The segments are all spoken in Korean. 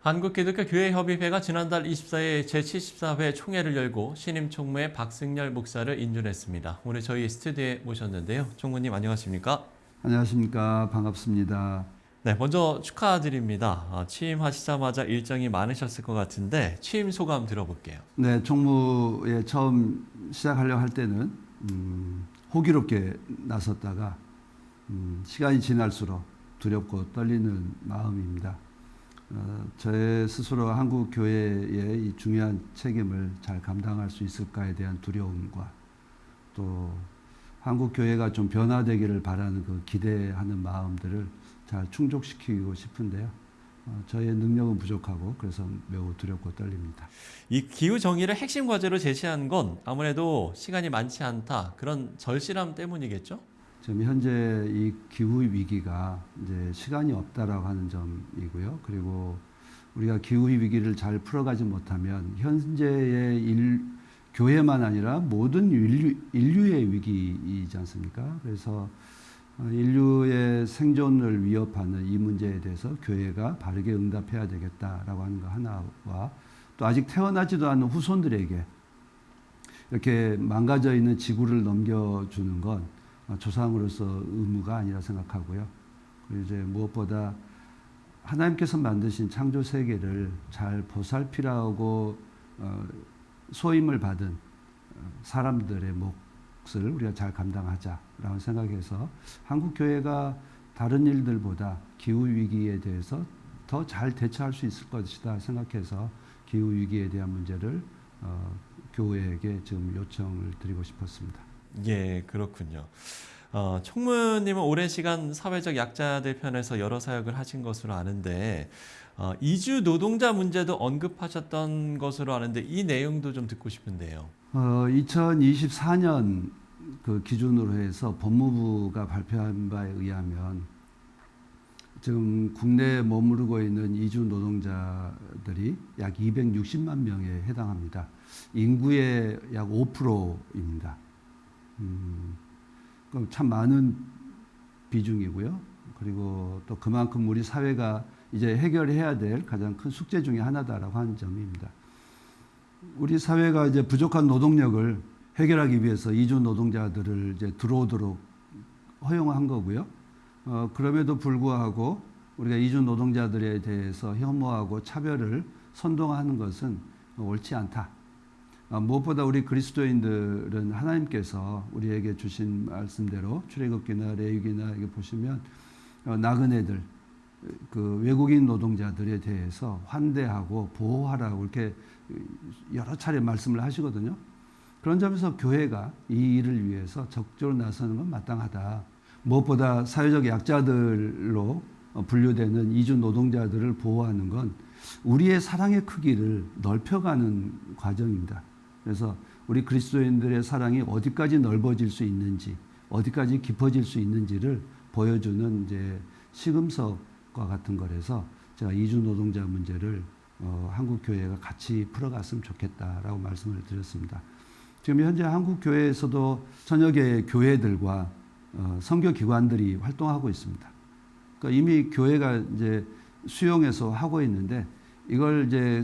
한국기독교교회협의회가 지난달 24일 제74회 총회를 열고 신임 총무의 박승열 목사를 인준했습니다. 오늘 저희 스튜디오에 모셨는데요. 총무님 안녕하십니까? 안녕하십니까. 반갑습니다. 네, 먼저 축하드립니다. 취임하시자마자 일정이 많으셨을 것 같은데 취임 소감 들어볼게요. 네, 총무에 처음 시작하려고 할 때는 호기롭게 나섰다가 시간이 지날수록 두렵고 떨리는 마음입니다. 제 스스로 한국 교회의 이 중요한 책임을 잘 감당할 수 있을까에 대한 두려움과 또 한국 교회가 좀 변화되기를 바라는 그 기대하는 마음들을 잘 충족시키고 싶은데요. 저의 능력은 부족하고 그래서 매우 두렵고 떨립니다. 이 기후 정의를 핵심 과제로 제시한 건 아무래도 시간이 많지 않다 그런 절실함 때문이겠죠? 지금 현재 이 기후 위기가 이제 시간이 없다라고 하는 점이고요. 그리고 우리가 기후 위기를 잘 풀어가지 못하면 현재의 교회만 아니라 모든 인류의 위기이지 않습니까? 그래서 인류의 생존을 위협하는 이 문제에 대해서 교회가 바르게 응답해야 되겠다라고 하는 거 하나와 또 아직 태어나지도 않은 후손들에게 이렇게 망가져 있는 지구를 넘겨주는 건 조상으로서 의무가 아니라 생각하고요. 그리고 이제 무엇보다 하나님께서 만드신 창조 세계를 잘 보살피라고 소임을 받은 사람들의 몫을 우리가 잘 감당하자라고 생각해서 한국 교회가 다른 일들보다 기후 위기에 대해서 더 잘 대처할 수 있을 것이다 생각해서 기후 위기에 대한 문제를 교회에게 지금 요청을 드리고 싶었습니다. 예, 그렇군요. 총무님은 오랜 시간 사회적 약자들 편에서 여러 사역을 하신 것으로 아는데 이주 노동자 문제도 언급하셨던 것으로 아는데 이 내용도 좀 듣고 싶은데요. 2024년 그 기준으로 해서 법무부가 발표한 바에 의하면 지금 국내에 머무르고 있는 이주 노동자들이 약 260만 명에 해당합니다. 인구의 약 5%입니다. 그럼 참 많은 비중이고요. 그리고 또 그만큼 우리 사회가 이제 해결해야 될 가장 큰 숙제 중에 하나다라고 하는 점입니다. 우리 사회가 이제 부족한 노동력을 해결하기 위해서 이주 노동자들을 이제 들어오도록 허용한 거고요. 그럼에도 불구하고 우리가 이주 노동자들에 대해서 혐오하고 차별을 선동하는 것은 옳지 않다. 무엇보다 우리 그리스도인들은 하나님께서 우리에게 주신 말씀대로 출애굽기나 레위기나 이게 보시면 나그네들 그 외국인 노동자들에 대해서 환대하고 보호하라고 이렇게 여러 차례 말씀을 하시거든요. 그런 점에서 교회가 이 일을 위해서 적극적으로 나서는 건 마땅하다. 무엇보다 사회적 약자들로 분류되는 이주 노동자들을 보호하는 건 우리의 사랑의 크기를 넓혀가는 과정입니다. 그래서 우리 그리스도인들의 사랑이 어디까지 넓어질 수 있는지, 어디까지 깊어질 수 있는지를 보여주는 이제 시금석과 같은 거라서 제가 이주 노동자 문제를 한국 교회가 같이 풀어갔으면 좋겠다라고 말씀을 드렸습니다. 지금 현재 한국 교회에서도 천여 개의 교회들과 선교 기관들이 활동하고 있습니다. 그러니까 이미 교회가 이제 수용해서 하고 있는데 이걸 이제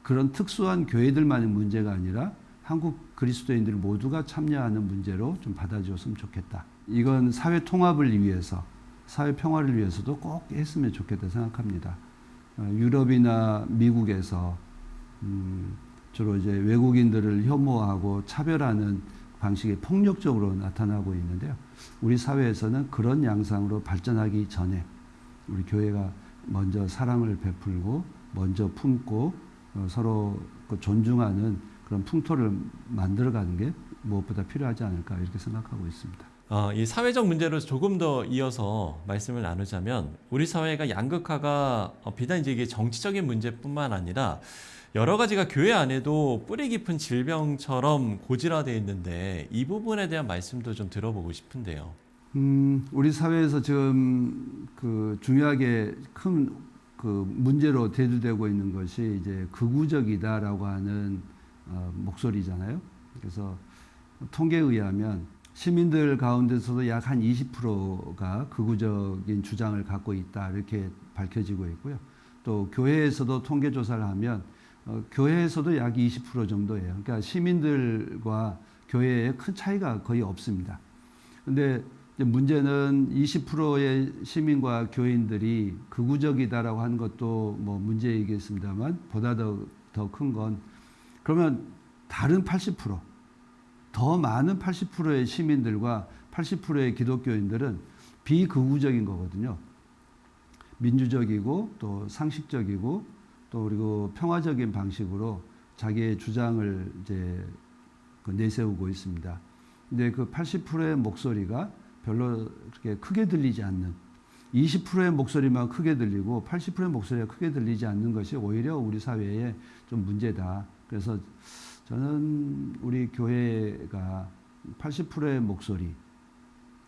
그런 특수한 교회들만의 문제가 아니라 한국 그리스도인들 모두가 참여하는 문제로 좀 받아주었으면 좋겠다. 이건 사회 통합을 위해서, 사회 평화를 위해서도 꼭 했으면 좋겠다 생각합니다. 유럽이나 미국에서 주로 이제 외국인들을 혐오하고 차별하는 방식이 폭력적으로 나타나고 있는데요. 우리 사회에서는 그런 양상으로 발전하기 전에 우리 교회가 먼저 사랑을 베풀고 먼저 품고 서로 존중하는 그런 풍토를 만들어가는 게 무엇보다 필요하지 않을까 이렇게 생각하고 있습니다. 이 사회적 문제로 조금 더 이어서 말씀을 나누자면 우리 사회가 양극화가 비단 이제 이게 정치적인 문제뿐만 아니라 여러 가지가 교회 안에도 뿌리 깊은 질병처럼 고질화되어 있는데 이 부분에 대한 말씀도 좀 들어보고 싶은데요. 우리 사회에서 지금 그 중요하게 큰 그 문제로 대두되고 있는 것이 이제 극우적이다라고 하는 목소리잖아요. 그래서 통계에 의하면 시민들 가운데서도 약 한 20%가 극우적인 주장을 갖고 있다 이렇게 밝혀지고 있고요. 또 교회에서도 통계 조사를 하면 교회에서도 약 20% 정도예요. 그러니까 시민들과 교회에 큰 차이가 거의 없습니다. 근데 문제는 20%의 시민과 교인들이 극우적이다라고 하는 것도 뭐 문제이겠습니다만 보다 더 큰 건 그러면 다른 80%, 더 많은 80%의 시민들과 80%의 기독교인들은 비극우적인 거거든요. 민주적이고 또 상식적이고 또 그리고 평화적인 방식으로 자기의 주장을 이제 내세우고 있습니다. 근데 그 80%의 목소리가 별로 그렇게 크게 들리지 않는 20%의 목소리만 크게 들리고 80%의 목소리가 크게 들리지 않는 것이 오히려 우리 사회에 좀 문제다. 그래서 저는 우리 교회가 80%의 목소리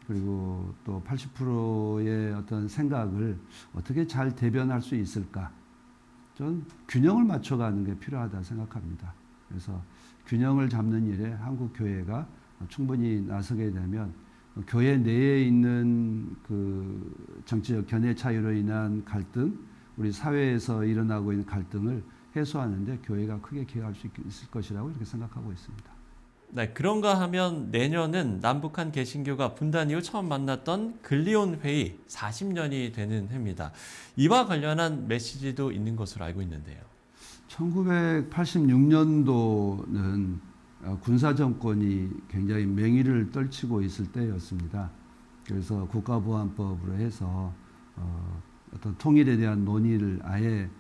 그리고 또 80%의 어떤 생각을 어떻게 잘 대변할 수 있을까? 저는 균형을 맞춰가는 게 필요하다 생각합니다. 그래서 균형을 잡는 일에 한국 교회가 충분히 나서게 되면 교회 내에 있는 그 정치적 견해 차이로 인한 갈등, 우리 사회에서 일어나고 있는 갈등을 해소하는데 교회가 크게 기여할 수 있을 것이라고 이렇게 생각하고 있습니다. 네, 그런가 하면 내년은 남북한 개신교가 분단 이후 처음 만났던 근리온 회의 40년이 되는 해입니다. 이와 관련한 메시지도 있는 것으로 알고 있는데요. 1986년도는 군사정권이 굉장히 맹위를 떨치고 있을 때였습니다. 그래서 국가보안법으로 해서 어떤 통일에 대한 논의를 아예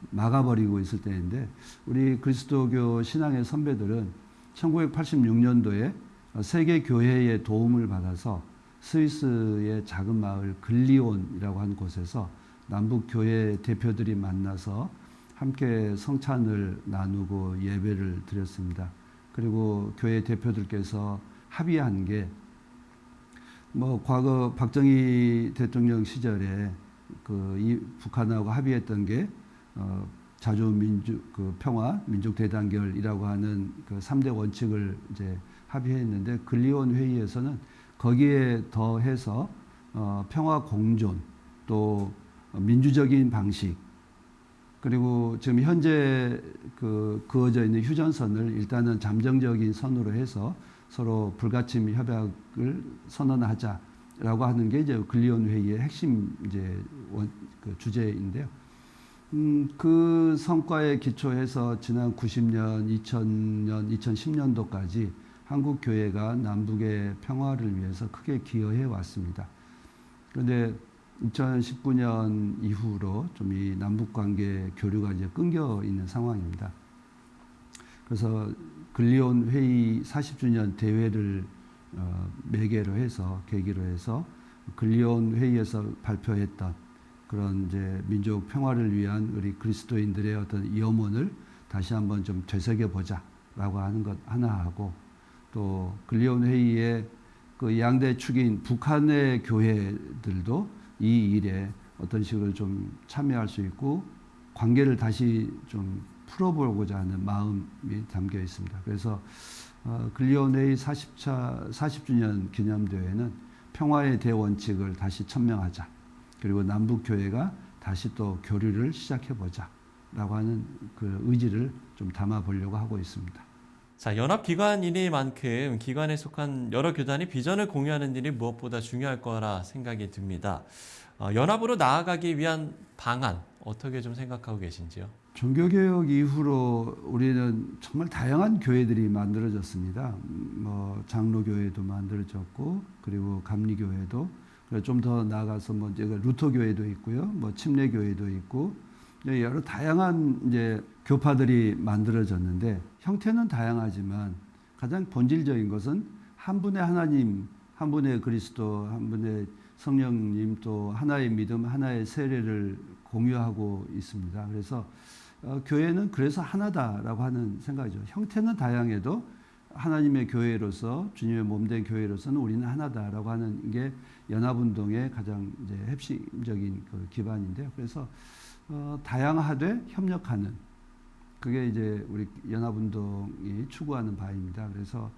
막아버리고 있을 때인데 우리 그리스도교 신앙의 선배들은 1986년도에 세계교회의 도움을 받아서 스위스의 작은 마을 글리온이라고 하는 곳에서 남북교회 대표들이 만나서 함께 성찬을 나누고 예배를 드렸습니다. 그리고 교회 대표들께서 합의한 게 뭐 과거 박정희 대통령 시절에 이 북한하고 합의했던 게 자주민주 평화 민족 대단결이라고 하는 그 3대 원칙을 이제 합의했는데 근리온 회의에서는 거기에 더해서 평화 공존 또 민주적인 방식 그리고 지금 현재 그어져 있는 휴전선을 일단은 잠정적인 선으로 해서 서로 불가침 협약을 선언하자라고 하는 게 이제 근리온 회의의 핵심 이제 주제인데요. 그 성과에 기초해서 지난 90년, 2000년, 2010년도까지 한국 교회가 남북의 평화를 위해서 크게 기여해 왔습니다. 그런데 2019년 이후로 좀 이 남북 관계 교류가 이제 끊겨 있는 상황입니다. 그래서 근리온 회의 40주년 대회를 매개로 해서 계기로 해서 근리온 회의에서 발표했던 그런 이제 민족 평화를 위한 우리 그리스도인들의 어떤 염원을 다시 한번 좀 되새겨 보자라고 하는 것 하나 하고 또 근리온 회의에 그 양대 축인 북한의 교회들도 이 일에 어떤 식으로 좀 참여할 수 있고 관계를 다시 좀 풀어보고자 하는 마음이 담겨 있습니다. 그래서 근리온 회의 40주년 기념대회는 평화의 대원칙을 다시 천명하자. 그리고 남북교회가 다시 또 교류를 시작해보자라고 하는 그 의지를 좀 담아보려고 하고 있습니다. 자, 연합기관이니만큼 기관에 속한 여러 교단이 비전을 공유하는 일이 무엇보다 중요할 거라 생각이 듭니다. 연합으로 나아가기 위한 방안 어떻게 좀 생각하고 계신지요? 종교개혁 이후로 우리는 정말 다양한 교회들이 만들어졌습니다. 뭐 장로교회도 만들어졌고 그리고 감리교회도 좀 더 나아가서 뭐 이제 루터교회도 있고요, 뭐 침례교회도 있고 여러 다양한 이제 교파들이 만들어졌는데 형태는 다양하지만 가장 본질적인 것은 한 분의 하나님, 한 분의 그리스도, 한 분의 성령님 또 하나의 믿음, 하나의 세례를 공유하고 있습니다. 그래서 교회는 그래서 하나다라고 하는 생각이죠. 형태는 다양해도 하나님의 교회로서 주님의 몸된 교회로서는 우리는 하나다라고 하는 게 연합운동의 가장 이제 핵심적인 그 기반인데요. 그래서 다양하되 협력하는 그게 이제 우리 연합운동이 추구하는 바입니다. 그래서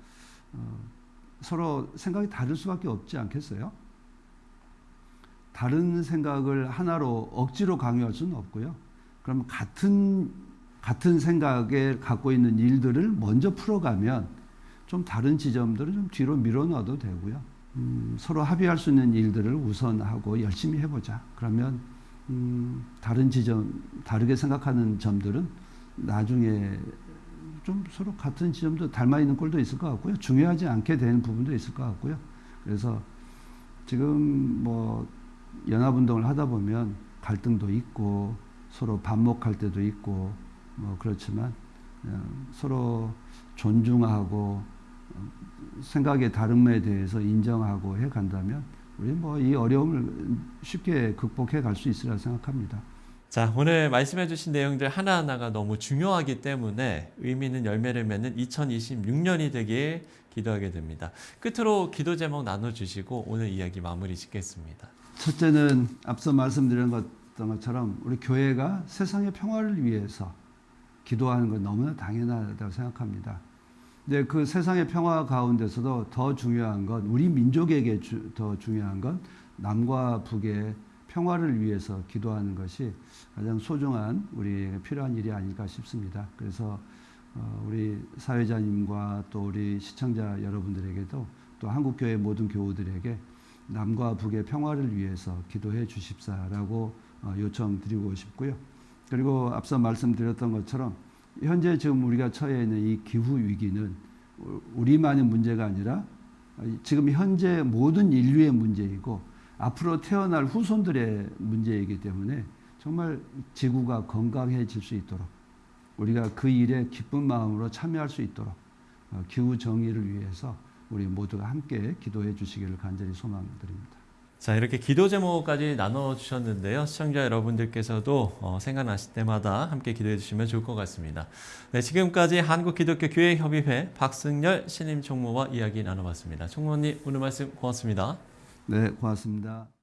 서로 생각이 다를 수밖에 없지 않겠어요? 다른 생각을 하나로 억지로 강요할 수는 없고요. 그럼 같은 생각에 갖고 있는 일들을 먼저 풀어가면 좀 다른 지점들은 좀 뒤로 밀어놔도 되고요. 서로 합의할 수 있는 일들을 우선하고 열심히 해보자. 그러면 다른 지점, 다르게 생각하는 점들은 나중에 좀 서로 같은 지점도 닮아 있는 꼴도 있을 것 같고요. 중요하지 않게 되는 부분도 있을 것 같고요. 그래서 지금 뭐 연합운동을 하다 보면 갈등도 있고 서로 반목할 때도 있고 뭐 그렇지만 서로 존중하고 생각의 다름에 대해서 인정하고 해 간다면 우리 뭐 이 어려움을 쉽게 극복해 갈 수 있으리라 생각합니다. 자, 오늘 말씀해 주신 내용들 하나하나가 너무 중요하기 때문에 의미 있는 열매를 맺는 2026년이 되길 기도하게 됩니다. 끝으로 기도 제목 나눠주시고 오늘 이야기 마무리 짓겠습니다. 첫째는 앞서 말씀드린 것처럼 우리 교회가 세상의 평화를 위해서 기도하는 건 너무나 당연하다고 생각합니다. 근데 그 세상의 평화 가운데서도 더 중요한 건 우리 민족에게 더 중요한 건 남과 북의 평화를 위해서 기도하는 것이 가장 소중한 우리에게 필요한 일이 아닐까 싶습니다. 그래서 우리 사회자님과 또 우리 시청자 여러분들에게도 또 한국교회 모든 교우들에게 남과 북의 평화를 위해서 기도해 주십사라고 요청드리고 싶고요. 그리고 앞서 말씀드렸던 것처럼 현재 지금 우리가 처해 있는 이 기후 위기는 우리만의 문제가 아니라 지금 현재 모든 인류의 문제이고 앞으로 태어날 후손들의 문제이기 때문에 정말 지구가 건강해질 수 있도록 우리가 그 일에 기쁜 마음으로 참여할 수 있도록 기후 정의를 위해서 우리 모두가 함께 기도해 주시기를 간절히 소망드립니다. 자, 이렇게 기도 제목까지 나눠주셨는데요. 시청자 여러분들께서도 생각나실 때마다 함께 기도해 주시면 좋을 것 같습니다. 네, 지금까지 한국기독교교회협의회 박승열 신임 총무와 이야기 나눠봤습니다. 총무님, 오늘 말씀 고맙습니다. 네, 고맙습니다.